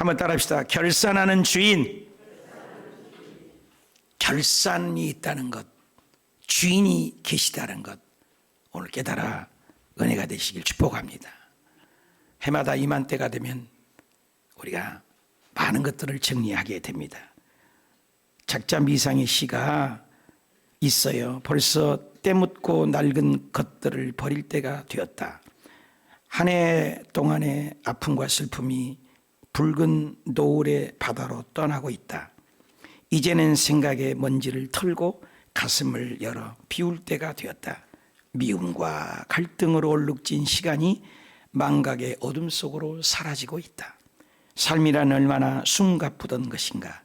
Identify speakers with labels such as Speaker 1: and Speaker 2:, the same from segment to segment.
Speaker 1: 한번 따라합시다. 결산하는 주인. 결산이 있다는 것, 주인이 계시다는 것, 오늘 깨달아 은혜가 되시길 축복합니다. 해마다 이맘때가 되면 우리가 많은 것들을 정리하게 됩니다. 작자미상의 시가 있어요. 벌써 때묻고 낡은 것들을 버릴 때가 되었다. 한 해 동안의 아픔과 슬픔이 붉은 노을의 바다로 떠나고 있다. 이제는 생각의 먼지를 털고 가슴을 열어 비울 때가 되었다. 미움과 갈등으로 얼룩진 시간이 망각의 어둠 속으로 사라지고 있다. 삶이란 얼마나 숨가쁘던 것인가.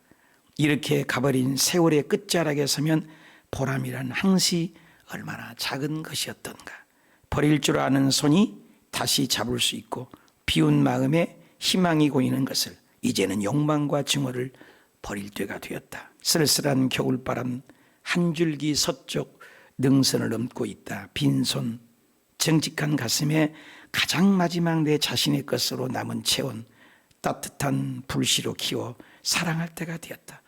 Speaker 1: 이렇게 가버린 세월의 끝자락에 서면 보람이란 항시 얼마나 작은 것이었던가. 버릴 줄 아는 손이 다시 잡을 수 있고 비운 마음에 희망이 고이는 것을 이제는 욕망과 증오를 버릴 때가 되었다. 쓸쓸한 겨울바람 한 줄기 서쪽 능선을 넘고 있다. 빈손 정직한 가슴에 가장 마지막 내 자신의 것으로 남은 체온 따뜻한 불씨로 키워 사랑할 때가 되었다.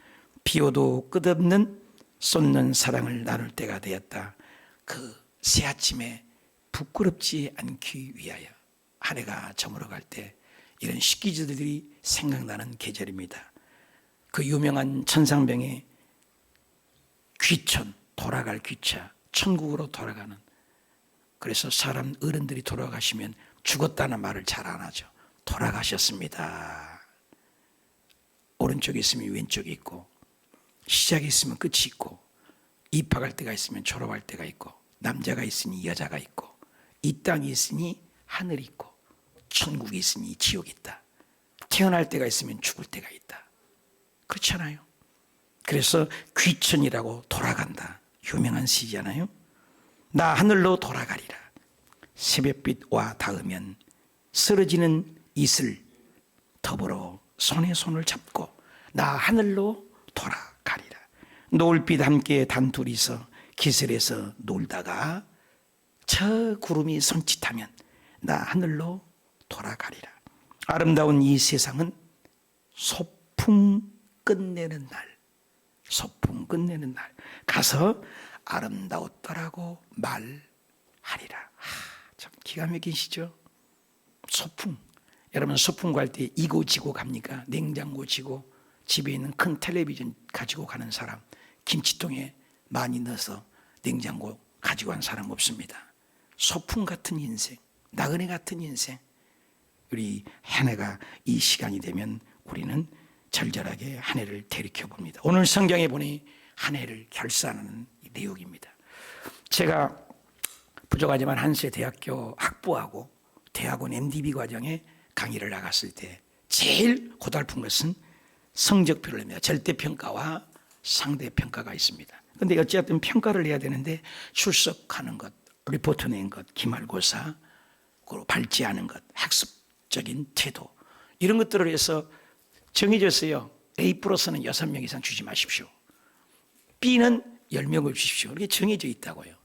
Speaker 1: 비오도 끝없는 쏟는 사랑을 나눌 때가 되었다. 그 새아침에 부끄럽지 않기 위하여 한 해가 저물어갈 때 이런 식기들이 생각나는 계절입니다. 그 유명한 천상병의 귀천, 돌아갈 귀차, 천국으로 돌아가는. 그래서 사람 어른들이 돌아가시면 죽었다는 말을 잘 안 하죠. 돌아가셨습니다. 오른쪽에 있으면 왼쪽이 있고, 시작이 있으면 끝이 있고, 입학할 때가 있으면 졸업할 때가 있고, 남자가 있으니 여자가 있고, 이 땅이 있으니 하늘이 있고, 천국이 있으니 지옥이 있다. 태어날 때가 있으면 죽을 때가 있다. 그렇잖아요. 그래서 귀천이라고 돌아간다. 유명한 시잖아요. 나 하늘로 돌아가리라. 새벽빛와 닿으면 쓰러지는 이슬 더불어 손에 손을 잡고 나 하늘로 돌아가리라. 노을빛 함께 단둘이서 기슬에서 놀다가 저 구름이 손짓하면 나 하늘로 돌아가리라. 아름다운 이 세상은 소풍 끝내는 날, 소풍 끝내는 날 가서 아름다웠더라고 말하리라. 참 기가 막히시죠? 소풍. 여러분 소풍 갈 때 이고 지고 갑니까? 냉장고 지고 집에 있는 큰 텔레비전 가지고 가는 사람, 김치통에 많이 넣어서 냉장고 가지고 간 사람 없습니다. 소풍 같은 인생, 나그네 같은 인생. 우리 한 해가 이 시간이 되면 우리는 절절하게 한 해를 되돌이켜 봅니다. 오늘 성경에 보니 한 해를 결산하는 내용입니다. 제가 부족하지만 한세대학교 학부하고 대학원 MDB 과정에 강의를 나갔을 때 제일 고달픈 것은 성적표를 냅니다. 절대평가와 상대평가가 있습니다. 그런데 어쨌든 평가를 해야 되는데 출석하는 것, 리포트 낸 것, 기말고사, 그리고 발제하는 것, 학습적인 태도 이런 것들을 해서 정해졌어요. A 플러스는 6명 이상 주지 마십시오. B는 10명을 주십시오. 이렇게 정해져 있다고요.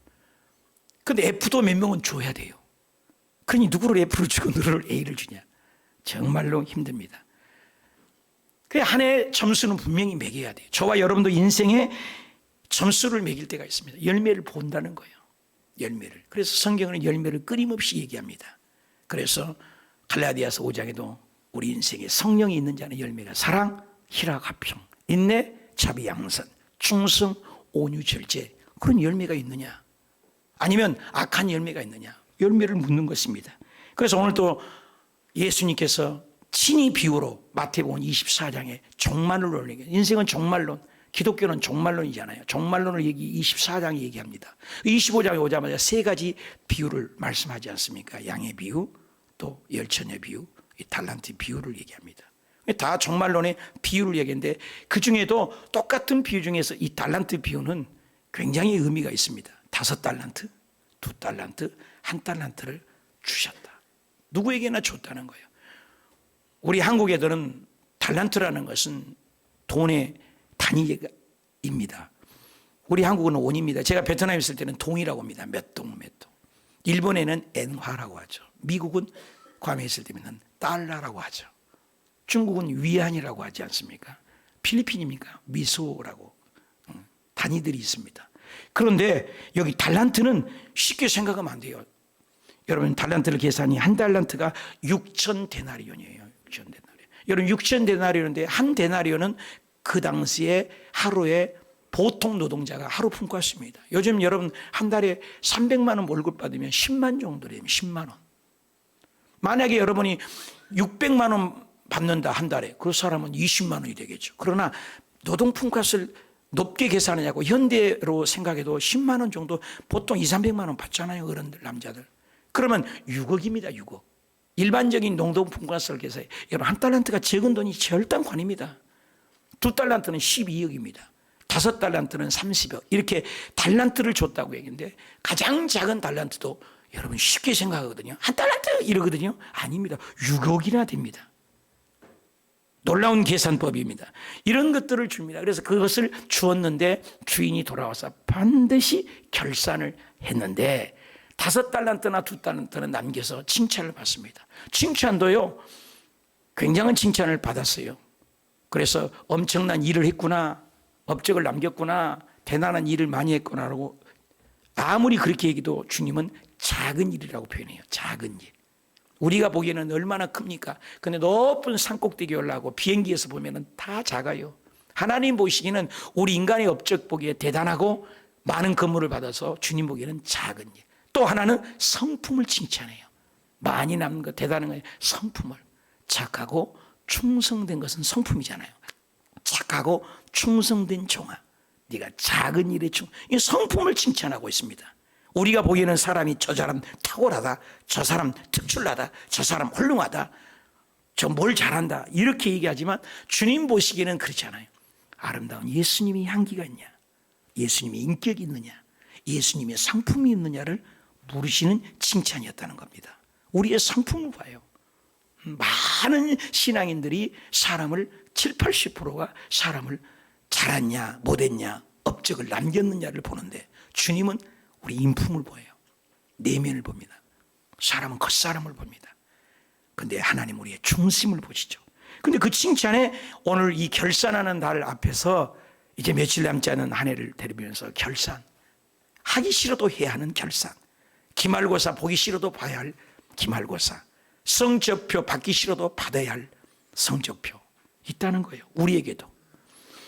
Speaker 1: 그런데 F도 몇 명은 줘야 돼요. 그러니 누구를 F를 주고 누구를 A를 주냐. 정말로 힘듭니다. 그래서 한 해 점수는 분명히 매겨야 돼요. 저와 여러분도 인생에 점수를 매길 때가 있습니다. 열매를 본다는 거예요. 열매를. 그래서 성경은 열매를 끊임없이 얘기합니다. 그래서 갈라디아서 5장에도 우리 인생에 성령이 있는 자는 열매가 사랑, 희락, 화평, 인내, 자비, 양선, 충성, 온유, 절제. 그런 열매가 있느냐? 아니면 악한 열매가 있느냐? 열매를 묻는 것입니다. 그래서 오늘 또 예수님께서 친히 비유로 마태복음 24장에 종말론을 얘기해요. 인생은 종말론, 기독교는 종말론이잖아요. 종말론을 24장에 얘기합니다. 25장에 오자마자 3가지 비유를 말씀하지 않습니까? 양의 비유, 또 열처녀 비유, 달란트 비유를 얘기합니다. 다 종말론의 비유를 얘기하는데 그 중에도 똑같은 비유 중에서 이 달란트 비유는 굉장히 의미가 있습니다. 5달란트, 2달란트, 1달란트를 주셨다. 누구에게나 줬다는 거예요. 우리 한국 애들은 달란트라는 것은 돈의 단위입니다. 우리 한국은 원입니다. 제가 베트남에 있을 때는 동이라고 합니다. 몇 동, 몇 동. 일본에는 엔화라고 하죠. 미국은 괌에 있을 때는 달러라고 하죠. 중국은 위안이라고 하지 않습니까? 필리핀입니까? 미소라고 단위들이 있습니다. 그런데 여기 달란트는 쉽게 생각하면 안 돼요. 여러분, 달란트를 계산이 한 달란트가 6천 데나리온이에요. 6천 데나리온. 여러분, 6천 데나리온인데 한 데나리온은 그 당시에 하루에 보통 노동자가 하루 품삯입니다. 요즘 여러분 한 달에 300만 원 월급 받으면 10만 정도 되면 10만 원. 만약에 여러분이 600만 원 받는다 한 달에, 그 사람은 20만 원이 되겠죠. 그러나 노동 품삯을 높게 계산하냐고 현대로 생각해도 10만 원 정도, 보통 2, 300만 원 받잖아요. 어른들, 남자들. 그러면 6억입니다. 6억. 일반적인 노동 품삯을 계산해. 여러분, 한 달란트가 적은 돈이 절단관입니다. 2달란트는 12억입니다. 5달란트는 30억. 이렇게 달란트를 줬다고 얘기했는데, 가장 작은 달란트도 여러분 쉽게 생각하거든요. 한 달란트 이러거든요. 아닙니다. 6억이나 됩니다. 놀라운 계산법입니다. 이런 것들을 줍니다. 그래서 그것을 주었는데 주인이 돌아와서 반드시 결산을 했는데 5달란트나 2달란트는 남겨서 칭찬을 받습니다. 칭찬도요, 굉장한 칭찬을 받았어요. 그래서 엄청난 일을 했구나, 업적을 남겼구나, 대단한 일을 많이 했구나라고, 아무리 그렇게 얘기도 주님은 작은 일이라고 표현해요. 작은 일. 우리가 보기에는 얼마나 큽니까? 근데 높은 산꼭대기에 올라가고 비행기에서 보면 다 작아요. 하나님 보시기에는 우리 인간의 업적 보기에 대단하고 많은 건물을 받아서 주님 보기에는 작은 일. 또 하나는 성품을 칭찬해요. 많이 남는 것, 대단한 거예요. 성품을. 착하고 충성된 것은 성품이잖아요. 착하고 충성된 종아, 네가 작은 일에 이 성품을 칭찬하고 있습니다. 우리가 보기에는 사람이 저 사람 탁월하다, 저 사람 특출나다, 저 사람 훌륭하다, 저 뭘 잘한다 이렇게 얘기하지만 주님 보시기에는 그렇지 않아요. 아름다운 예수님이 향기가 있냐, 예수님이 인격이 있느냐, 예수님의 상품이 있느냐를 물으시는 칭찬이었다는 겁니다. 우리의 상품을 봐요. 많은 신앙인들이 사람을 7, 80%가 사람을 잘했냐 못했냐, 업적을 남겼느냐를 보는데 주님은 우리 인품을 보여요. 내면을 봅니다. 사람은 겉사람을 봅니다. 그런데 하나님 우리의 중심을 보시죠. 그런데 그 칭찬에 오늘 이 결산하는 날 앞에서 이제 며칠 남지 않은 한 해를 대비하면서 결산, 하기 싫어도 해야 하는 결산, 기말고사 보기 싫어도 봐야 할 기말고사, 성적표 받기 싫어도 받아야 할 성적표 있다는 거예요. 우리에게도.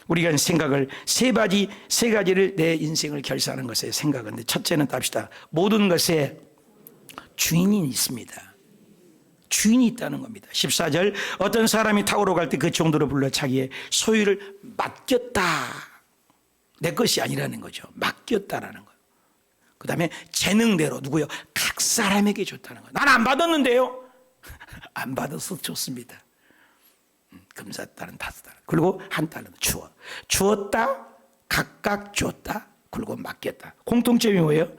Speaker 1: 우리가 생각을 세 가지를 내 인생을 결산하는 것에 생각하는데, 첫째는 답시다. 모든 것에 주인이 있습니다. 주인이 있다는 겁니다. 14절, 어떤 사람이 탁으로 갈 때 그 정도로 불러 자기의 소유를 맡겼다. 내 것이 아니라는 거죠. 맡겼다라는 거예요. 그 다음에 재능대로 누구요? 각 사람에게 줬다는 거예요. 난 안 받았는데요. 안 받아서 줬습니다. 금사달은 5달러, 그리고 1달러 주었다, 각각 주었다, 그리고 맡겼다. 공통점이 뭐예요?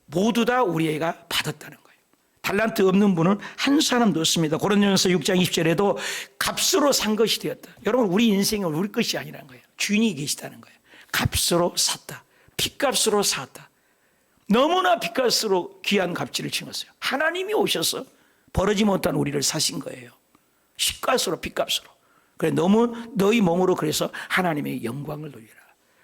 Speaker 1: 모두 다 우리 애가 받았다는 거예요. 달란트 없는 분은 한 사람도 없습니다. 고린도전서 6장 20절에도 값으로 산 것이 되었다. 여러분, 우리 인생은 우리 것이 아니라는 거예요. 주인이 계시다는 거예요. 값으로 샀다, 핏값으로 샀다. 너무나 핏값으로 귀한 값지를 치렀어요. 하나님이 오셔서 버리지 못한 우리를 사신 거예요. 식값으로, 핏값으로. 그래, 너무 너희 몸으로 그래서 하나님의 영광을 돌리라.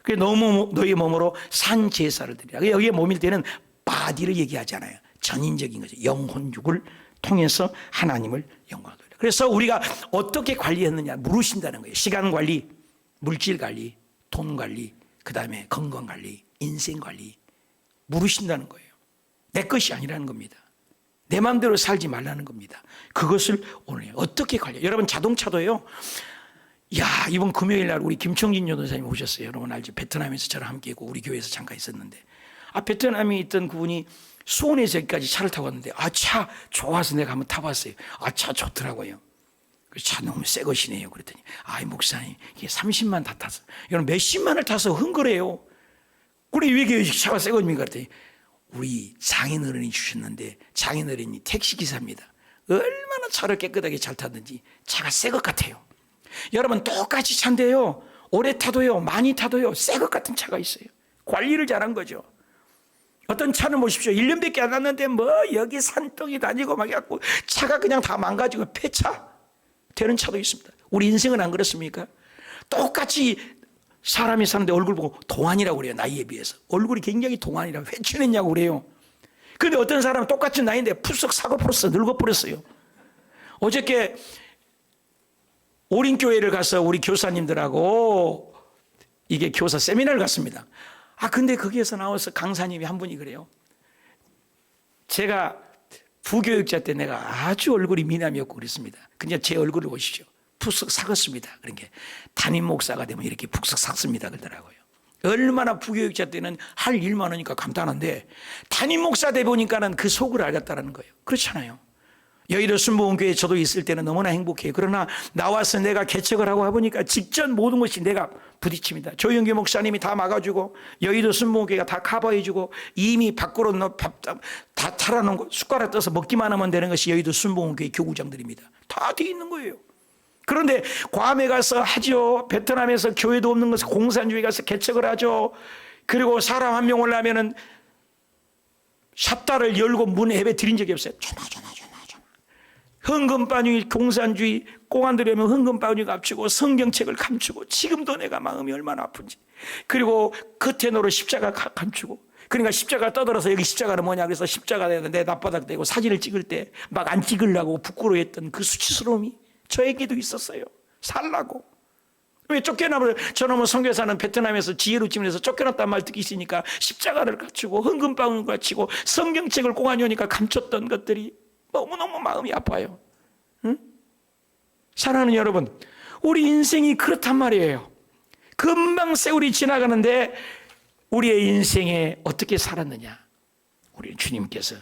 Speaker 1: 그래, 너무 너희 몸으로 산 제사를 드리라. 여기에 몸일 때는 바디를 얘기하잖아요. 전인적인 거죠. 영혼육을 통해서 하나님을 영광을 돌리라. 그래서 우리가 어떻게 관리했느냐 물으신다는 거예요. 시간 관리, 물질 관리, 돈 관리, 그 다음에 건강 관리, 인생 관리 물으신다는 거예요. 내 것이 아니라는 겁니다. 내 마음대로 살지 말라는 겁니다. 그것을 오늘 어떻게 관리해요? 여러분, 자동차도요. 야, 이번 금요일 날 우리 김청진 전도사님 오셨어요. 여러분 알죠? 베트남에서 저랑 함께 있고 우리 교회에서 잠깐 있었는데, 베트남에 있던 그분이 수원에서 여기까지 차를 타고 왔는데, 차 좋아서 내가 한번 타봤어요. 차 좋더라고요. 차 너무 새 것이네요. 그랬더니, 목사님 이게 30만 다 탔어. 여러분 몇십만을 타서 흥거래요. 그래, 왜 이게 차가 새 겁니까? 그랬더니 우리 장인어른이 주셨는데, 장인어른이 택시기사입니다. 얼마나 차를 깨끗하게 잘 타든지 차가 새 것 같아요. 여러분, 똑같이 차인데요, 오래 타도요, 많이 타도요, 새 것 같은 차가 있어요. 관리를 잘한 거죠. 어떤 차는 보십시오. 1년밖에 안 났는데 여기 산동이 다니고 막 해갖고 차가 그냥 다 망가지고 폐차 되는 차도 있습니다. 우리 인생은 안 그렇습니까? 똑같이 사람이 사는데 얼굴 보고 동안이라고 그래요. 나이에 비해서. 얼굴이 굉장히 동안이라고 회춘했냐고 그래요. 그런데 어떤 사람은 똑같은 나이인데 푸석 사고버렸어. 늙어버렸어요. 어저께 오린교회를 가서 우리 교사님들하고 이게 교사 세미나를 갔습니다. 근데 거기에서 나와서 강사님이 한 분이 그래요. 제가 부교육자 때 내가 아주 얼굴이 미남이었고 그랬습니다. 그냥 제 얼굴을 보십시오. 푹석 삭았습니다. 그런 게 담임 목사가 되면 이렇게 푹석 삭습니다. 그러더라고요. 얼마나 부교육자 때는 할 일만 하니까 간단한데 담임 목사 돼 보니까는 그 속을 알겠다는 거예요. 그렇잖아요. 여의도 순복음교회 저도 있을 때는 너무나 행복해요. 그러나 나와서 내가 개척을 하고 해보니까 직전 모든 것이 내가 부딪힙니다. 조영규 목사님이 다 막아주고 여의도 순복음교회가 다 커버해주고 이미 밖으로 다 탈아놓은 거 숟가락 떠서 먹기만 하면 되는 것이 여의도 순복음교회 교구장들입니다. 다 돼 있는 거예요. 그런데 괌에 가서 하죠. 베트남에서 교회도 없는 것을 공산주의 가서 개척을 하죠. 그리고 사람 한 명 올라면은 샷다를 열고 문에 예배 드린 적이 없어요. 전화. 헌금바구니 공산주의 공안들이면 헌금바구니 감추고 성경책을 감추고 지금도 내가 마음이 얼마나 아픈지. 그리고 커튼으로 십자가 감추고. 그러니까 십자가 떠들어서 여기 십자가는 뭐냐 그래서 십자가 내 납바닥 대고 사진을 찍을 때 막 안 찍으려고 부끄러워했던 그 수치스러움이 저에게도 있었어요. 살라고. 왜 쫓겨나면 저놈은 선교사는 베트남에서 지혜로 지면에서 쫓겨났단 말 듣기 있으니까 십자가를 갖추고 헌금바구니를 갖추고 성경책을 공안이 오니까 감췄던 것들이 너무너무 마음이 아파요. 응? 사랑하는 여러분, 우리 인생이 그렇단 말이에요. 금방 세월이 지나가는데 우리의 인생에 어떻게 살았느냐, 우리 주님께서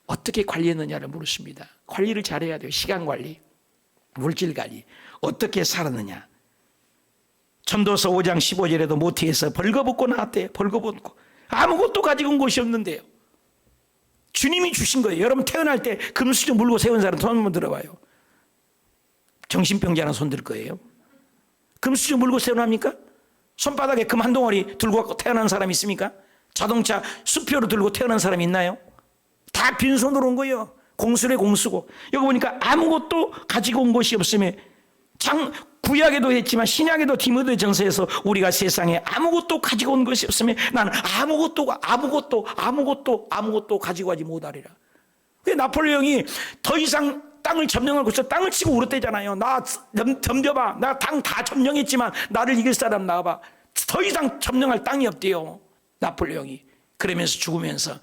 Speaker 1: 어떻게 관리했느냐를 물으십니다. 관리를 잘해야 돼요. 시간 관리, 물질 관리. 어떻게 살았느냐. 전도서 5장 15절에도 모태에서 벌거벗고 나왔대요. 벌거벗고. 아무것도 가지고 온 것이 없는데요. 주님이 주신 거예요. 여러분 태어날 때 금수저 물고 세운 사람 손 한번 들어봐요. 정신병자는 손 들 거예요. 금수저 물고 세워납니까? 손바닥에 금 한 덩어리 들고 갖고 태어난 사람 있습니까? 자동차 수표로 들고 태어난 사람 있나요? 다 빈손으로 온 거예요. 공수래 공수고. 여기 보니까 아무것도 가지고 온 것이 없으면 구약에도 했지만 신약에도 디모데 전서에서 우리가 세상에 아무것도 가지고 온 것이 없으면 나는 아무것도 가지고 가지 못하리라. 왜 나폴레옹이 더 이상 땅을 점령하고 있어 땅을 치고 울었대잖아요. 나 덤벼봐. 나 땅 다 점령했지만 나를 이길 사람 나와봐. 더 이상 점령할 땅이 없대요. 나폴레옹이. 그러면서 죽으면서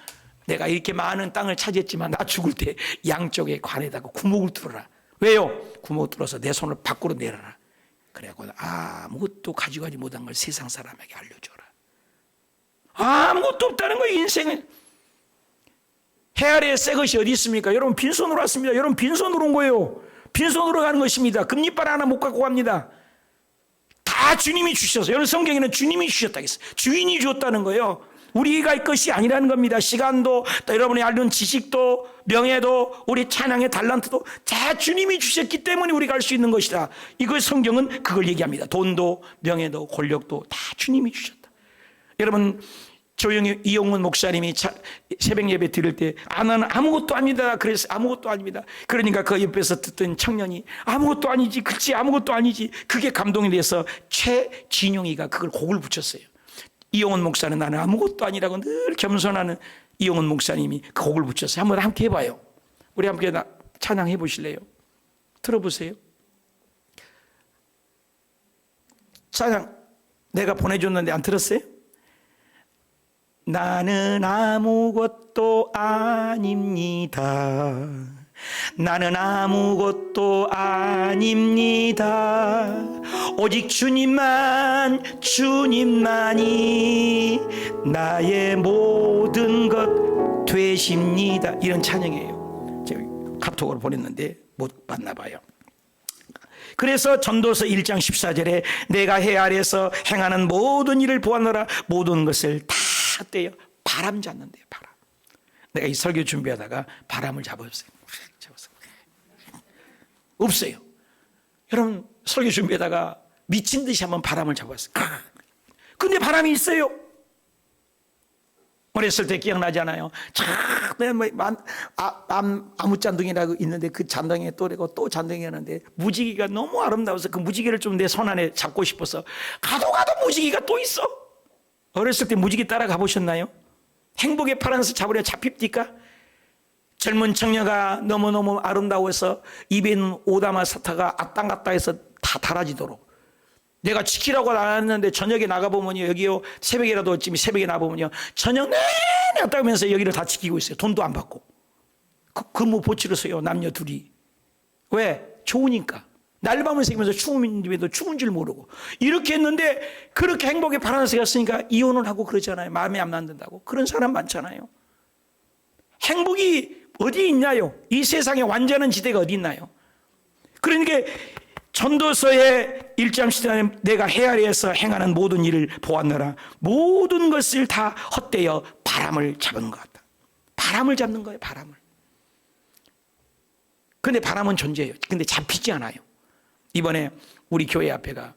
Speaker 1: 내가 이렇게 많은 땅을 차지했지만 나 죽을 때 양쪽에 관에다가 구멍을 뚫어라. 왜요? 구멍을 뚫어서 내 손을 밖으로 내려라. 그래갖고 아무것도 가지고 가지 못한 걸 세상 사람에게 알려줘라. 아무것도 없다는 거예요. 인생은. 해 아래에 새 것이 어디 있습니까? 여러분 빈손으로 왔습니다. 여러분 빈손으로 온 거예요. 빈손으로 가는 것입니다. 금리빨 하나 못 갖고 갑니다. 다 주님이 주셔서. 여러분 성경에는 주님이 주셨다 했어요. 주인이 주었다는 거예요. 우리가 할 것이 아니라는 겁니다. 시간도, 또 여러분이 알던 지식도, 명예도, 우리 찬양의 달란트도 다 주님이 주셨기 때문에 우리가 할 수 있는 것이다. 이걸 성경은 그걸 얘기합니다. 돈도, 명예도, 권력도 다 주님이 주셨다. 여러분 이용훈 목사님이 새벽 예배 드릴 때 나는 아무것도 아니다. 그래서 아무것도 아닙니다. 그러니까 그 옆에서 듣던 청년이 아무것도 아니지, 그렇지, 아무것도 아니지. 그게 감동이 돼서 최진용이가 그걸 곡을 붙였어요. 이용훈 목사는 나는 아무것도 아니라고 늘 겸손하는 이용훈 목사님이 그 곡을 붙였어요. 한번 함께 해봐요. 우리 함께 찬양해 보실래요? 들어보세요. 찬양 내가 보내줬는데 안 들었어요? 나는 아무것도 아닙니다. 나는 아무것도 아닙니다. 오직 주님만이 나의 모든 것 되십니다. 이런 찬양이에요. 제가 카톡으로 보냈는데 못 봤나 봐요. 그래서 전도서 1장 14절에 내가 해 아래에서 행하는 모든 일을 보았노라. 모든 것을 다 떼요. 바람 잡는데요. 바람. 내가 이 설교 준비하다가 바람을 잡았어요. 없어요. 여러분 설교 준비하다가 미친 듯이 한번 바람을 잡았어요. 근데 바람이 있어요. 어렸을 때 기억나잖아요. 아무잔둥이라고 있는데 그 잔둥이에 또 잔둥이였는데 무지개가 너무 아름다워서 그 무지개를 좀 내 손 안에 잡고 싶어서 가도 무지개가 또 있어. 어렸을 때 무지개 따라가 보셨나요? 행복의 파란색 잡으려 잡힙니까? 젊은 청녀가 너무너무 아름다워서 입에 있는 오다마 사타가 아땅갔다 해서 다 달아지도록, 내가 지키라고 나왔는데 저녁에 나가보면요, 여기요 새벽이라도 어찌면 새벽에 나가보면요 저녁 내내 왔다면서 여기를 다 지키고 있어요. 돈도 안 받고 근무 보치러 서요. 남녀 둘이. 왜? 좋으니까. 날밤을 새기면서 추운 집에도 추운 줄 모르고 이렇게 했는데, 그렇게 행복의 파란색이었으니까 이혼을 하고 그러잖아요. 마음에 안 맞는다고. 그런 사람 많잖아요. 행복이 어디 있나요? 이 세상에 완전한 지대가 어디 있나요? 그러니까 전도서의 1장 10절에 내가 헤아리에서 행하는 모든 일을 보았노라. 모든 것을 다 헛되어 바람을 잡은 것 같다. 바람을 잡는 거예요. 바람을. 근데 바람은 존재해요. 근데 잡히지 않아요. 이번에 우리 교회 앞에가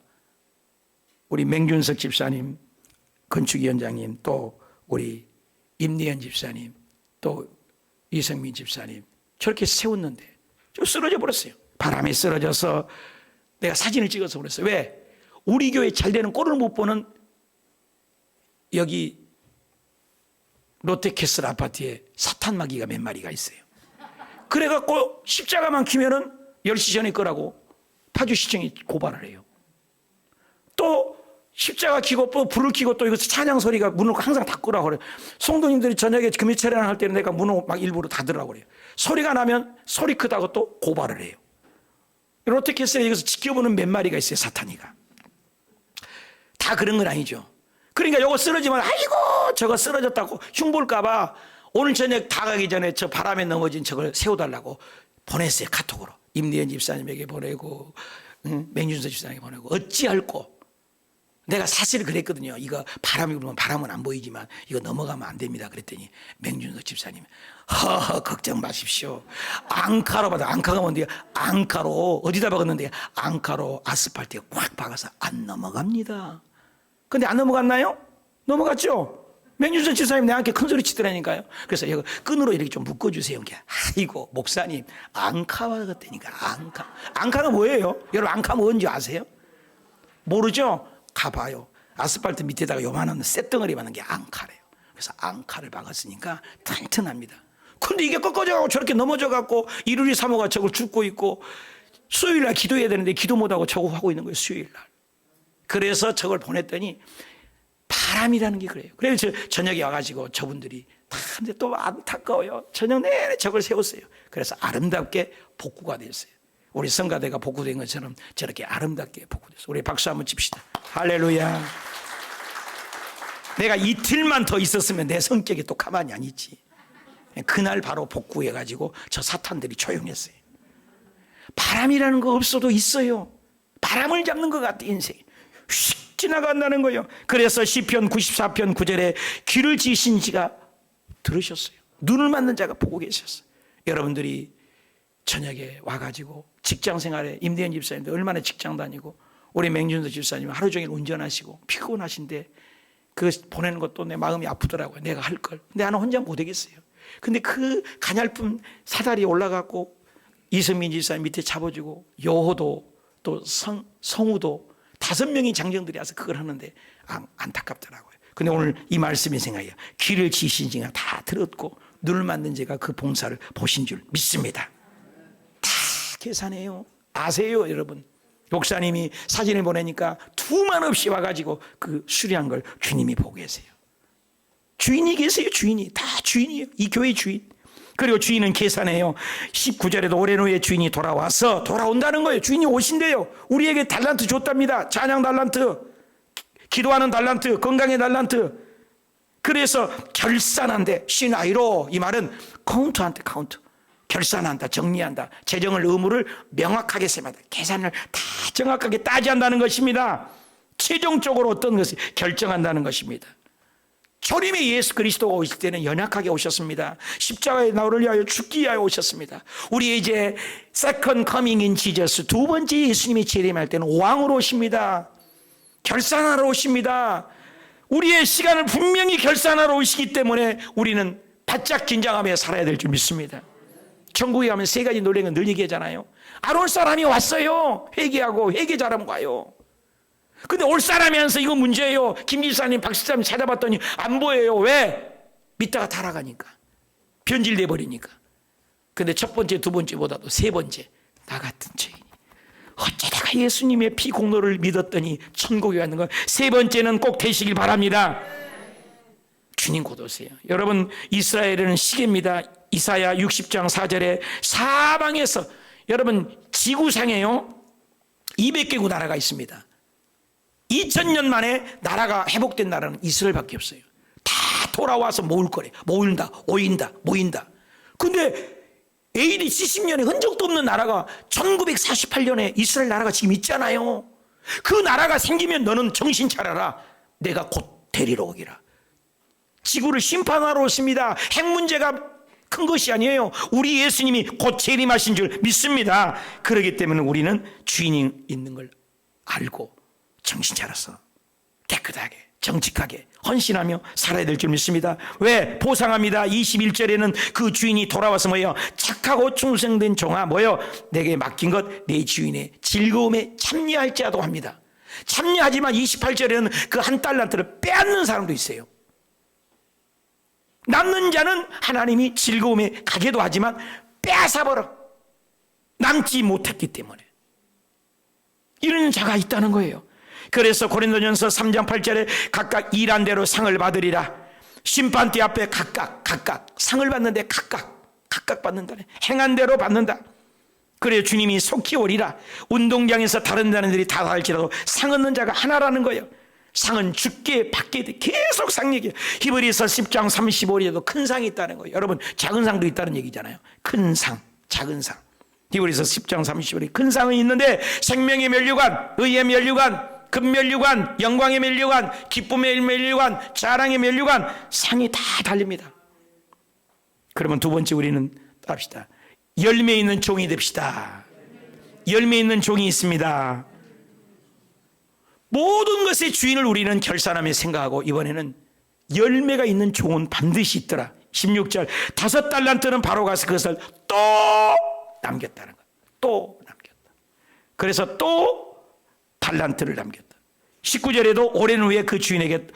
Speaker 1: 우리 맹준석 집사님, 건축위원장님, 또 우리 임리현 집사님, 또 이성민 집사님 저렇게 세웠는데 좀 쓰러져 버렸어요. 바람에 쓰러져서 내가 사진을 찍어서 그랬어요. 왜? 우리 교회 잘 되는 꼴을 못 보는 여기 롯데캐슬 아파트에 사탄마귀가 몇 마리가 있어요. 그래갖고 십자가만 키면은 10시 전에 거라고 파주시청이 고발을 해요. 또 십자가 키고 또 불을 켜고 또 이것서 찬양 소리가 문을 항상 닫으라고 그래요. 성도님들이 저녁에 금요 차례를 할 때는 내가 문을 막 일부러 닫으라고 그래요. 소리가 나면 소리 크다고 또 고발을 해요. 롯데캐슬에 이것을 지켜보는 몇 마리가 있어요. 사탄이가. 다 그런 건 아니죠. 그러니까 요거 쓰러지면 아이고 저거 쓰러졌다고 흉볼까봐 오늘 저녁 다 가기 전에 저 바람에 넘어진 저걸 세워달라고 보냈어요. 카톡으로. 임리현 집사님에게 보내고 맹준서 집사님에게 보내고 어찌할꼬. 내가 사실 그랬거든요. 이거 바람이 불면 바람은 안 보이지만 이거 넘어가면 안 됩니다. 그랬더니 맹준석 집사님, 허허 걱정 마십시오. 앙카로 받아. 앙카가 뭔데요? 앙카로 어디다 박았는데 앙카로 아스팔트에 꽉 박아서 안 넘어갑니다. 근데 안 넘어갔나요? 넘어갔죠. 맹준석 집사님 내한테 큰 소리 치더라니까요. 그래서 이거 끈으로 이렇게 좀 묶어주세요. 아이고 목사님 앙카와 같다니까. 앙카. 앙카가 뭐예요? 여러분 앙카 뭔지 아세요? 모르죠? 가봐요. 아스팔트 밑에다가 요만한 쇳덩어리 많은 게 앙카래요. 그래서 앙카를 박았으니까 튼튼합니다. 근데 이게 꺾어져가고 저렇게 넘어져갖고 이루리 사모가 저걸 죽고 있고 수요일날 기도해야 되는데 기도 못하고 저거 하고 있는 거예요. 수요일날. 그래서 저걸 보냈더니 바람이라는 게 그래요. 그래서 저녁에 와가지고 저분들이 다 근데 또 안타까워요. 저녁 내내 저걸 세웠어요. 그래서 아름답게 복구가 됐어요. 우리 성가대가 복구된 것처럼 저렇게 아름답게 복구됐어요. 우리 박수 한번 칩시다. 할렐루야. 내가 이틀만 더 있었으면 내 성격이 또 가만히 안 있지. 그날 바로 복구해가지고 저 사탄들이 조용했어요. 바람이라는 거 없어도 있어요. 바람을 잡는 것 같아 인생이. 휙 지나간다는 거예요. 그래서 시편 94편 9절에 귀를 지으신 지가 들으셨어요. 눈을 맞는 자가 보고 계셨어요. 여러분들이 저녁에 와가지고 직장 생활에 임대현 집사님도 얼마나 직장 다니고 우리 맹준서 집사님 하루 종일 운전하시고 피곤하신데 그 보내는 것도 내 마음이 아프더라고요. 내가 할 걸. 근데 나는 혼자 못 하겠어요. 근데 그 가냘픈 사다리에 올라가고 이성민 집사님 밑에 잡아주고 여호도 또 성우도 5명의 장정들이 와서 그걸 하는데 안타깝더라고요. 근데 오늘 이 말씀이 생각해요. 귀를 지으신 지가 다 들었고 눈을 맞는 제가 그 봉사를 보신 줄 믿습니다. 다 계산해요. 아세요 여러분. 목사님이 사진을 보내니까 두만 없이 와가지고 그 수리한 걸 주님이 보고 계세요. 주인이 계세요. 주인이. 다 주인이에요. 이 교회의 주인. 그리고 주인은 계산해요. 19절에도 오랜 후에 주인이 돌아와서 돌아온다는 거예요. 주인이 오신대요. 우리에게 달란트 줬답니다. 찬양 달란트, 기도하는 달란트, 건강의 달란트. 그래서 결산한대. 시나이로. 이 말은 카운트한테 카운트. 결산한다, 정리한다. 재정을 의무를 명확하게 세마다 계산을 다 정확하게 따지한다는 것입니다. 최종적으로 어떤 것을 결정한다는 것입니다. 초림의 예수 그리스도가 오실 때는 연약하게 오셨습니다. 십자가에 나를 위하여 죽기 위하여 오셨습니다. 우리 이제 Second Coming in Jesus, 두 번째 예수님이 재림할 때는 왕으로 오십니다. 결산하러 오십니다. 우리의 시간을 분명히 결산하러 오시기 때문에 우리는 바짝 긴장하며 살아야 될 줄 믿습니다. 천국에 가면 세 가지 놀라는 건 늘 얘기하잖아요. 안 올 사람이 왔어요. 회개하고 회개 잘하면 가요. 근데 올 사람이 안서 이거 문제예요. 김 집사님, 박 집사님 찾아봤더니 안 보여요. 왜? 믿다가 타락하니까, 변질돼 버리니까. 근데 첫 번째, 두 번째보다도 세 번째, 나 같은 죄인이 어쩌다가 예수님의 피 공로를 믿었더니 천국에 갔는 거. 세 번째는 꼭 되시길 바랍니다. 주님 곧 오세요. 여러분, 이스라엘은 시계입니다. 이사야 60장 4절에 사방에서, 여러분 지구상에요 200개국 나라가 있습니다. 2000년 만에 나라가 회복된 나라는 이스라엘밖에 없어요. 다 돌아와서 모을 거래. 모인다. 근데 AD 70년에 흔적도 없는 나라가 1948년에 이스라엘 나라가 지금 있잖아요. 그 나라가 생기면 너는 정신 차려라. 내가 곧 데리러 오기라. 지구를 심판하러 오십니다. 핵 문제가 큰 것이 아니에요. 우리 예수님이 곧 재림하신 줄 믿습니다. 그렇기 때문에 우리는 주인이 있는 걸 알고 정신 차려서 깨끗하게, 정직하게, 헌신하며 살아야 될 줄 믿습니다. 왜? 보상합니다. 21절에는 그 주인이 돌아와서 뭐예요? 착하고 충성된 종아, 뭐예요? 내게 맡긴 것 내 주인의 즐거움에 참여할지라도 합니다. 참여하지만 28절에는 그 한 달란트를 빼앗는 사람도 있어요. 남는 자는 하나님이 즐거움에 가게도 하지만 빼앗아버려. 남지 못했기 때문에. 이런 자가 있다는 거예요. 그래서 고린도전서 3장 8절에 각각 일한 대로 상을 받으리라. 심판대 앞에 각각 상을 받는데 각각 받는다네. 행한 대로 받는다. 그래요. 주님이 속히 오리라. 운동장에서 다른 자들이 다 할지라도 상 얻는 자가 하나라는 거예요. 상은 죽게 받게 돼. 계속 상 얘기해요. 히브리서 10장 35절에도 큰 상이 있다는 거예요. 여러분, 작은 상도 있다는 얘기잖아요. 큰 상, 작은 상. 히브리서 10장 35절에 큰 상은 있는데 생명의 면류관, 의의 면류관, 금면류관, 영광의 면류관, 기쁨의 면류관, 자랑의 면류관, 상이 다 달립니다. 그러면 두 번째 우리는 합시다. 열매 있는 종이 됩시다. 열매 있는 종이 있습니다. 모든 것의 주인을 우리는 결산하며 생각하고, 이번에는 열매가 있는 종은 반드시 있더라. 16절 5달란트는 바로 가서 그것을 또 남겼다는 거야. 또 남겼다. 그래서 또 달란트를 남겼다. 19절에도 오랜 후에 그 주인에게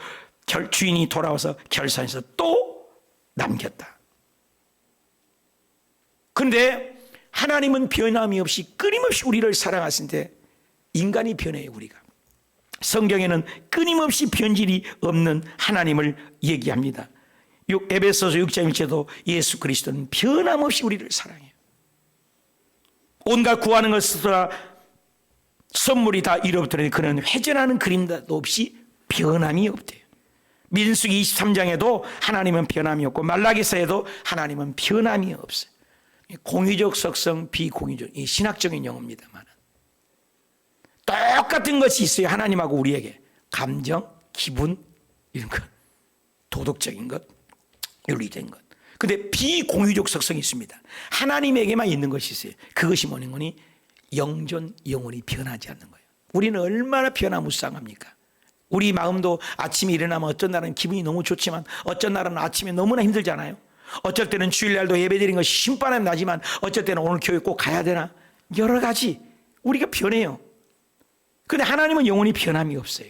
Speaker 1: 주인이 돌아와서 결산해서 또 남겼다. 그런데 하나님은 변함이 없이 끊임없이 우리를 사랑하시는데 인간이 변해요. 우리가 성경에는 끊임없이 변질이 없는 하나님을 얘기합니다. 에베소서 6장 1절도 예수 그리스도는 변함없이 우리를 사랑해요. 온갖 구하는 것으로 선물이 다 이로부터니 그는 회전하는 그림도 없이 변함이 없대요. 민수기 23장에도 하나님은 변함이 없고 말라기서에도 하나님은 변함이 없어요. 공의적 속성, 비공의적, 이 신학적인 용어입니다만 똑같은 것이 있어요. 하나님하고 우리에게 감정, 기분, 이런 것, 도덕적인 것, 윤리적인 것. 근데 비공의적 속성이 있습니다. 하나님에게만 있는 것이 있어요. 그것이 뭐니 영존, 영원히 변하지 않는 거예요. 우리는 얼마나 변화무쌍합니까? 우리 마음도 아침에 일어나면 어떤 날은 기분이 너무 좋지만 어떤 날은 아침에 너무나 힘들잖아요. 어쩔 때는 주일날도 예배드리는 것이 신바람이 나지만 어쩔 때는 오늘 교회 꼭 가야 되나? 여러 가지 우리가 변해요. 근데 하나님은 영원히 변함이 없어요.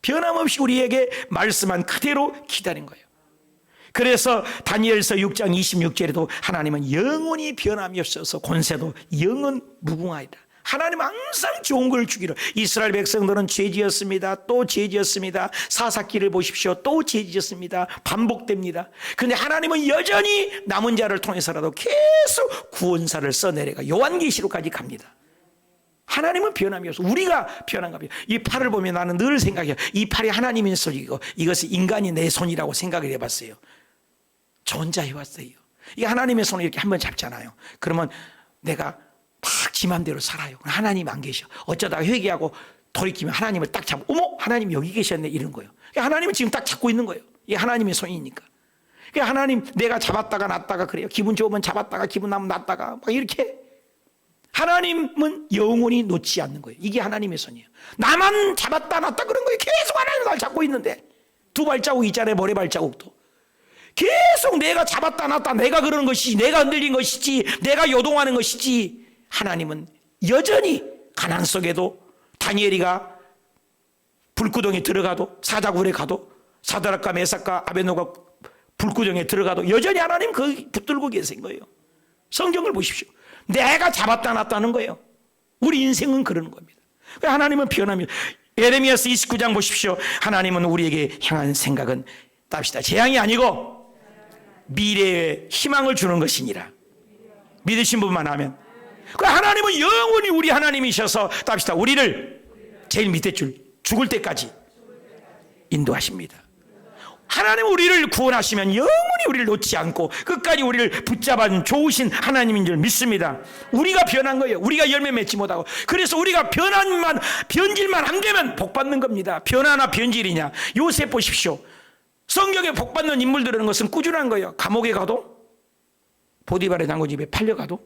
Speaker 1: 변함없이 우리에게 말씀한 그대로 기다린 거예요. 그래서 다니엘서 6장 26절에도 하나님은 영원히 변함이 없어서 권세도 영원 무궁하리라. 하나님은 항상 좋은 걸 주기를. 이스라엘 백성들은 죄지었습니다. 또 죄지었습니다. 사사기를 보십시오. 또 죄지었습니다. 반복됩니다. 그런데 하나님은 여전히 남은 자를 통해서라도 계속 구원사를 써내려가 요한계시록까지 갑니다. 하나님은 변함이 없어. 우리가 변한가 봐요. 이 팔을 보면 나는 늘 생각해요. 이 팔이 하나님의 손이고 이것이 인간이 내 손이라고 생각을 해봤어요. 저 혼자 해왔어요. 이 하나님의 손을 이렇게 한번 잡잖아요. 그러면 내가 딱 지 맘대로 살아요. 하나님 안 계셔. 어쩌다가 회개하고 돌이키면 하나님을 딱 잡고 어머 하나님 여기 계셨네 이런 거예요. 하나님은 지금 딱 잡고 있는 거예요. 이게 하나님의 손이니까. 하나님 내가 잡았다가 놨다가 그래요. 기분 좋으면 잡았다가 기분 나면 놨다가 막 이렇게. 하나님은 영원히 놓지 않는 거예요. 이게 하나님의 손이에요. 나만 잡았다 놨다 그런 거예요. 계속 하나님 날 잡고 있는데 두 발자국 있잖아요. 모래 발자국도. 계속 내가 잡았다 놨다, 내가 그러는 것이지, 내가 흔들린 것이지, 내가 요동하는 것이지. 하나님은 여전히 가난 속에도 다니엘이가 불구덩이에 들어가도, 사자굴에 가도, 사드락과 메삭과 아벳노가 불구덩이에 들어가도 여전히 하나님 거기 붙들고 계신 거예요. 성경을 보십시오. 내가 잡았다 놨다는 거예요. 우리 인생은 그러는 겁니다. 하나님은 변함이. 예레미야서 29장 보십시오. 하나님은 우리에게 향한 생각은 답시다. 재앙이 아니고 미래의 희망을 주는 것이니라. 믿으신 분만 하면. 하나님은 영원히 우리 하나님이셔서 답시다. 우리를 제일 밑에 줄 죽을 때까지 인도하십니다. 하나님은 우리를 구원하시면 영원히 우리를 놓지 않고 끝까지 우리를 붙잡아준 좋으신 하나님인 줄 믿습니다. 우리가 변한 거예요. 우리가 열매 맺지 못하고. 그래서 우리가 변질만 안 되면 복 받는 겁니다. 변화나 변질이냐. 요셉 보십시오. 성경에 복 받는 인물들은 것은 꾸준한 거예요. 감옥에 가도, 보디발의 장군집에 팔려가도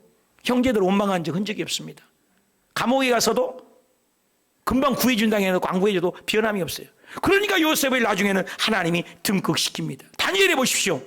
Speaker 1: 형제들 원망한 적 흔적이 없습니다. 감옥에 가서도 금방 구해준다고 해도 안 구해줘도 변함이 없어요. 그러니까 요셉을 나중에는 하나님이 등극시킵니다. 다니엘에 보십시오.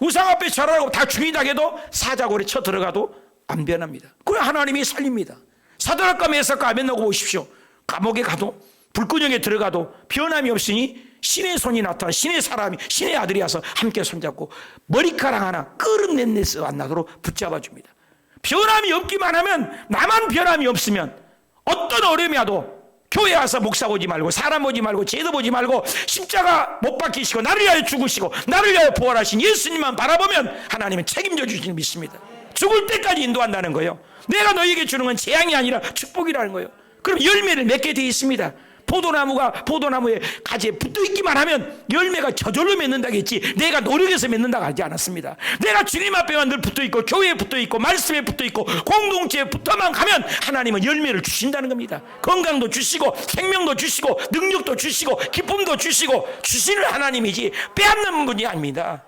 Speaker 1: 우상 앞에 절하라고 다 죽이다 해도 사자골에 쳐 들어가도 안 변합니다. 그래 하나님이 살립니다. 사드락과 메삭과 아벳노고 보십시오. 감옥에 가도 불구덩이에 들어가도 변함이 없으니 신의 손이 나타나 신의 사람이 신의 아들이 와서 함께 손잡고 머리카락 하나 끄름넷넷 안 나도록 붙잡아 줍니다. 변함이 없기만 하면, 나만 변함이 없으면 어떤 어려움이 와도 교회 와서 목사 보지 말고 사람 보지 말고 제도 보지 말고 십자가 못 박히시고 나를 위하여 죽으시고 나를 위하여 부활하신 예수님만 바라보면 하나님은 책임져 주시는 믿습니다. 죽을 때까지 인도한다는 거예요. 내가 너에게 주는 건 재앙이 아니라 축복이라는 거예요. 그럼 열매를 맺게 되어 있습니다. 포도나무가 포도나무에 가지에 붙어있기만 하면 열매가 저절로 맺는다고 했지 내가 노력해서 맺는다고 하지 않았습니다. 내가 주님 앞에만 늘 붙어있고 교회에 붙어있고 말씀에 붙어있고 공동체에 붙어만 가면 하나님은 열매를 주신다는 겁니다. 건강도 주시고 생명도 주시고 능력도 주시고 기쁨도 주시고 주시는 하나님이지 빼앗는 분이 아닙니다.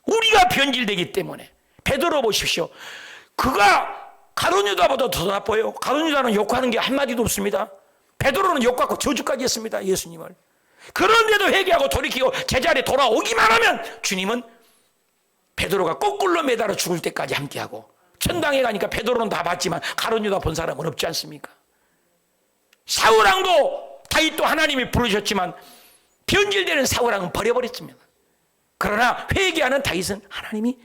Speaker 1: 우리가 변질되기 때문에. 베드로 보십시오. 그가 가룟 유다보다 더 나빠요. 가룟 유다는 욕하는 게 한마디도 없습니다. 베드로는 욕하고 저주까지 했습니다. 예수님을. 그런데도 회개하고 돌이키고 제자리에 돌아오기만 하면 주님은 베드로가 거꾸로 매달아 죽을 때까지 함께하고, 천당에 가니까 베드로는 다 봤지만 가룟 유다 본 사람은 없지 않습니까? 사울왕도 다윗도 하나님이 부르셨지만 변질되는 사울왕은 버려버렸습니다. 그러나 회개하는 다윗은 하나님이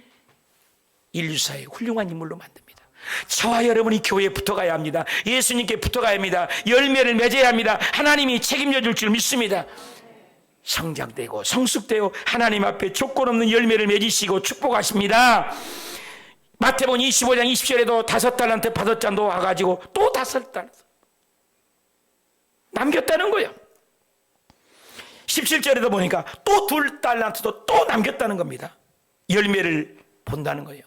Speaker 1: 인류사의 훌륭한 인물로 만듭니다. 저와 여러분이 교회에 붙어가야 합니다. 예수님께 붙어가야 합니다. 열매를 맺어야 합니다. 하나님이 책임져 줄 줄 믿습니다. 성장되고 성숙되고 하나님 앞에 조건 없는 열매를 맺으시고 축복하십니다. 마태복음 25장 20절에도 5달란트 받은 자도 와가지고 또 5달란트 남겼다는 거예요. 17절에도 보니까 또 2달란트도 또 남겼다는 겁니다. 열매를 본다는 거예요.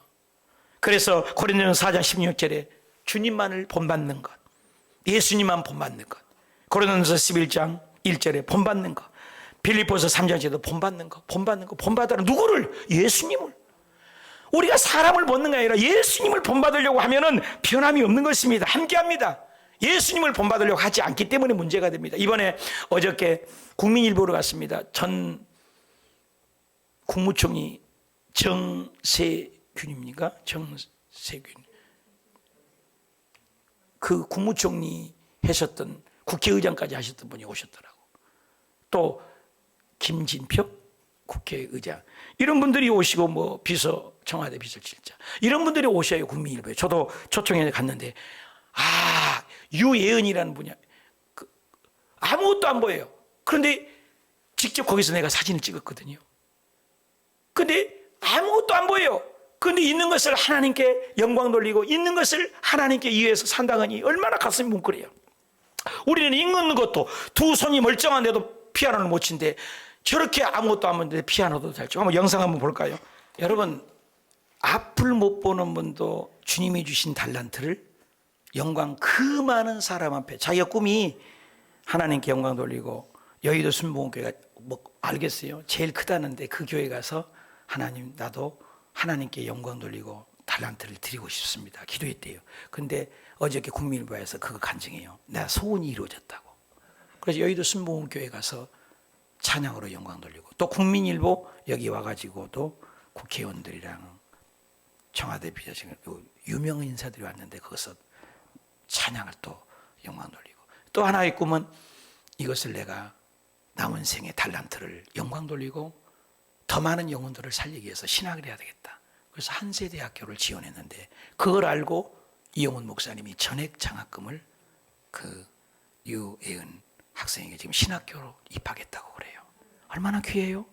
Speaker 1: 그래서 고린도전서 4장 16절에 주님만을 본받는 것, 예수님만 본받는 것, 고린도전서 11장 1절에 본받는 것, 빌립보서 3장에도 본받는 것, 본받으라. 누구를? 예수님을. 우리가 사람을 본는 게 아니라 예수님을 본받으려고 하면은 변함이 없는 것입니다. 함께합니다. 예수님을 본받으려고 하지 않기 때문에 문제가 됩니다. 이번에 어저께 국민일보로 갔습니다. 전 국무총리 정세균입니까? 정세균. 그 국무총리 하셨던 국회의장까지 하셨던 분이 오셨더라고. 또 김진표 국회의장, 이런 분들이 오시고 뭐 비서, 청와대 비서실장, 이런 분들이 오셔요. 국민일보에. 저도 초청해 갔는데 유예은이라는 분이 아무것도 안 보여요. 그런데 직접 거기서 내가 사진을 찍었거든요. 근데 아무것도 안 보여요. 그런데 있는 것을 하나님께 영광 돌리고 있는 것을 하나님께 위해서 산다더니 얼마나 가슴이 뭉클해요. 우리는 있는 것도 두 손이 멀쩡한데도 피아노를 못 친데 저렇게 아무것도 안 보는데 피아노도 잘 쳐. 한번 영상 한번 볼까요? 여러분, 앞을 못 보는 분도 주님이 주신 달란트를 영광, 그 많은 사람 앞에 자기가 꿈이 하나님께 영광 돌리고, 여의도 순복음교회가 뭐 알겠어요, 제일 크다는데 그 교회 가서 하나님, 나도 하나님께 영광 돌리고 달란트를 드리고 싶습니다, 기도했대요. 근데 어저께 국민일보에서 그거 간증해요. 나 소원이 이루어졌다고. 그래서 여의도 순복음교회 가서 찬양으로 영광 돌리고, 또 국민일보 여기 와가지고 또 국회의원들이랑 청와대 비서실 유명 인사들이 왔는데 거기서 찬양을 또 영광 돌리고, 또 하나의 꿈은 이것을 내가 남은 생의 달란트를 영광 돌리고 더 많은 영혼들을 살리기 위해서 신학을 해야 되겠다. 그래서 한세대학교를 지원했는데 그걸 알고 이용훈 목사님이 전액 장학금을 그 유예은 학생에게 지금 신학교로 입학했다고 그래요. 얼마나 귀해요?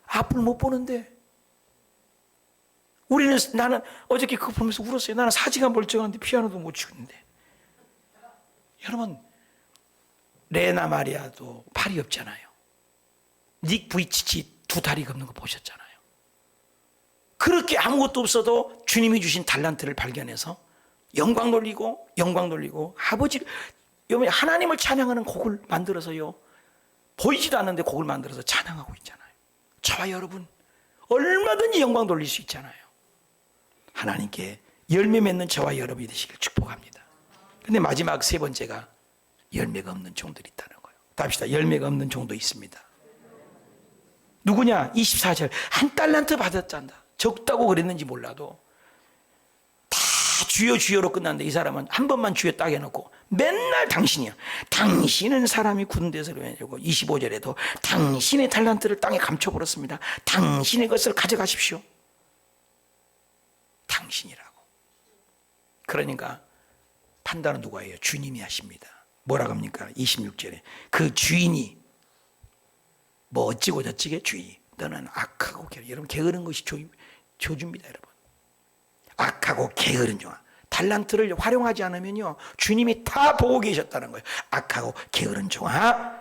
Speaker 1: 앞을 못 보는데. 나는 어저께 그거 보면서 울었어요. 나는 사지가 멀쩡한데 피아노도 못 치는데. 여러분, 레나 마리아도 팔이 없잖아요. 닉 부이치치 2다리가 없는 거 보셨잖아요. 그렇게 아무것도 없어도 주님이 주신 달란트를 발견해서 영광 돌리고 여러분, 하나님을 찬양하는 곡을 만들어서요, 보이지도 않는데 곡을 만들어서 찬양하고 있잖아요. 저와 여러분 얼마든지 영광 돌릴 수 있잖아요. 하나님께 열매 맺는 저와 여러분이 되시길 축복합니다. 근데 마지막 세 번째가 열매가 없는 종들이 있다는 거예요. 답시다. 열매가 없는 종도 있습니다. 누구냐? 24절. 한 달란트 받았잖아. 적다고 그랬는지 몰라도 다 주여 주여로 끝났는데 이 사람은 한 번만 주여 딱 해놓고 맨날 당신이야. 당신은 사람이 굳은 데서 그러고 25절에도 당신의 달란트를 땅에 감춰버렸습니다. 당신의 것을 가져가십시오. 당신이라고. 그러니까 판단은 누가 해요? 주님이 하십니다. 뭐라고 합니까? 26절에 그 주인이 뭐 어찌고 저찌게 주인이 너는 악하고 게으른, 여러분 게으른 것이 조주입니다. 여러분 악하고 게으른 종아. 달란트를 활용하지 않으면요 주님이 다 보고 계셨다는 거예요. 악하고 게으른 종아,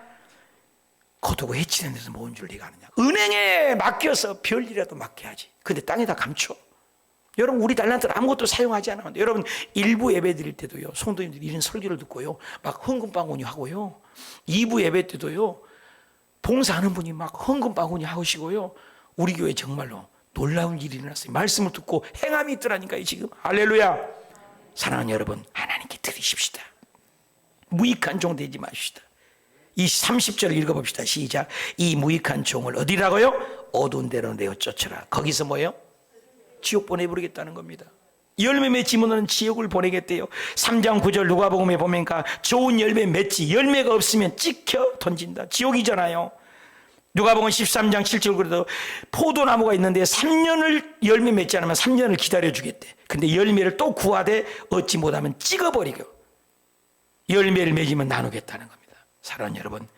Speaker 1: 거두고 해치는 데서 모은 줄 네가 아느냐. 은행에 맡겨서 별일이라도 맡겨야지. 근데 땅에다 감춰. 여러분 우리 달란트를 아무것도 사용하지 않았는데, 여러분 일부 예배 드릴 때도요 성도님들이 이런 설교를 듣고요 막 헌금바구니 하고요, 2부 예배 때도요 봉사하는 분이 막 헌금바구니 하시고요, 우리 교회 정말로 놀라운 일이 일어났어요. 말씀을 듣고 행함이 있더라니까요. 지금 할렐루야. 사랑하는 여러분, 하나님께 드리십시다. 무익한 종 되지 마십시다. 이 30절을 읽어봅시다. 시작. 이 무익한 종을 어디라고요? 어두운 데로 내어 쫓으라. 거기서 뭐예요? 지옥 보내버리겠다는 겁니다. 열매 맺지 못하는 지옥을 보내겠대요. 3장 9절 누가복음에 보니까 좋은 열매 맺지, 열매가 없으면 찍혀 던진다. 지옥이잖아요. 누가복음 13장 7절 그래도 포도나무가 있는데 3년을 열매 맺지 않으면 3년을 기다려주겠대. 근데 열매를 또 구하되 얻지 못하면 찍어버리고 열매를 맺으면 나누겠다는 겁니다. 사랑하는 여러분,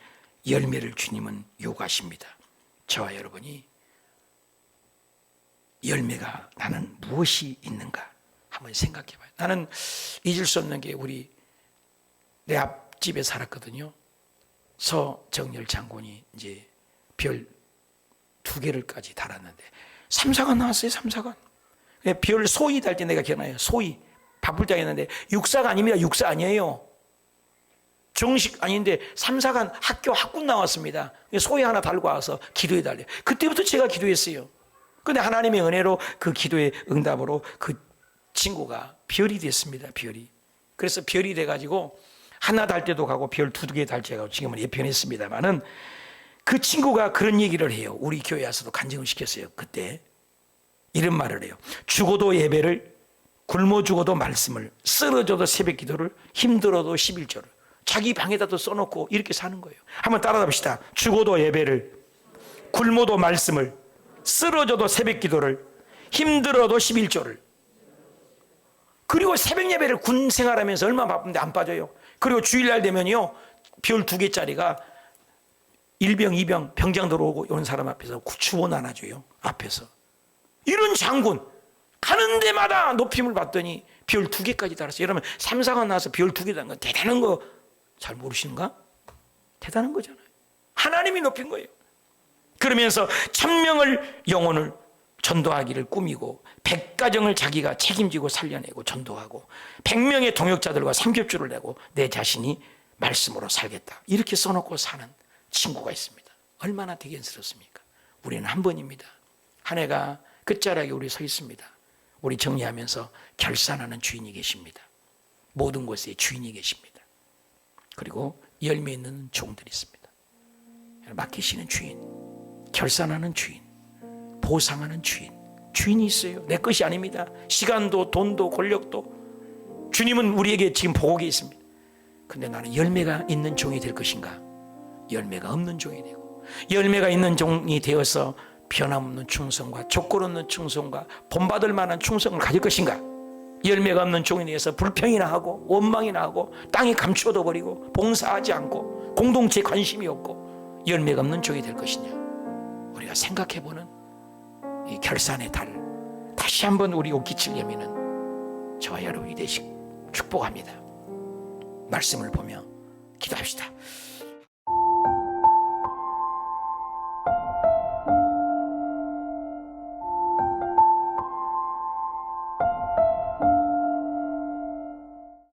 Speaker 1: 열매를 주님은 요구하십니다. 저와 여러분이 열매가 나는 무엇이 있는가 한번 생각해 봐요. 나는 잊을 수 없는 게 내 앞집에 살았거든요. 서정열 장군이 이제 별 2개를까지 달았는데 3사관 나왔어요. 3사관. 별 소위 달 때 내가 기억나요. 소위 바쁠 때 했는데 육사가 아닙니다. 육사 아니에요. 정식 아닌데 3사관 학교 학군 나왔습니다. 소위 하나 달고 와서 기도해 달래요. 그때부터 제가 기도했어요. 근데 하나님의 은혜로 그 기도의 응답으로 그 친구가 별이 됐습니다. 별이. 그래서 별이 돼가지고 하나 달 때도 가고 별 2개 달 때가 지금은 예편했습니다만은 그 친구가 그런 얘기를 해요. 우리 교회 와서도 간증을 시켰어요. 그때 이런 말을 해요. 죽어도 예배를, 굶어 죽어도 말씀을, 쓰러져도 새벽 기도를, 힘들어도 11조를 자기 방에다도 써놓고 이렇게 사는 거예요. 한번 따라해 봅시다. 죽어도 예배를, 굶어도 말씀을, 쓰러져도 새벽 기도를, 힘들어도 11조를. 그리고 새벽 예배를 군 생활하면서 얼마나 바쁜데 안 빠져요. 그리고 주일날 되면요 별 2개짜리가 1병 2병 병장 들어오고 온 사람 앞에서 주워 나눠줘요. 앞에서. 이런 장군 가는 데마다 높임을 받더니 별 2개까지 달았어요. 여러분 3사관 나와서 별 2개 달은 거 대단한 거 잘 모르시는가? 대단한 거잖아요. 하나님이 높인 거예요. 그러면서 1000명을 영혼을 전도하기를 꾸미고 100가정을 자기가 책임지고 살려내고 전도하고 100명의 동역자들과 삼겹줄을 내고 내 자신이 말씀으로 살겠다. 이렇게 써놓고 사는 친구가 있습니다. 얼마나 대견스럽습니까? 우리는 한 번입니다. 한 해가 끝자락에 우리 서 있습니다. 우리 정리하면서 결산하는 주인이 계십니다. 모든 곳에 주인이 계십니다. 그리고 열매 있는 종들이 있습니다. 맡기시는 주인, 결산하는 주인, 보상하는 주인, 주인이 있어요. 내 것이 아닙니다. 시간도 돈도 권력도 주님은 우리에게 지금 보고 계십니다. 근데 나는 열매가 있는 종이 될 것인가, 열매가 없는 종이 되고, 열매가 있는 종이 되어서 변함없는 충성과 조건 없는 충성과 본받을 만한 충성을 가질 것인가, 열매가 없는 종이 되어서 불평이나 하고 원망이나 하고 땅에 감추어둬 버리고 봉사하지 않고 공동체에 관심이 없고 열매가 없는 종이 될 것이냐. 우리가 생각해보는 이 결산의 달, 다시 한번 우리 옷깃을 여미는 저와 여러분이 되시길 축복합니다. 말씀을 보며 기도합시다.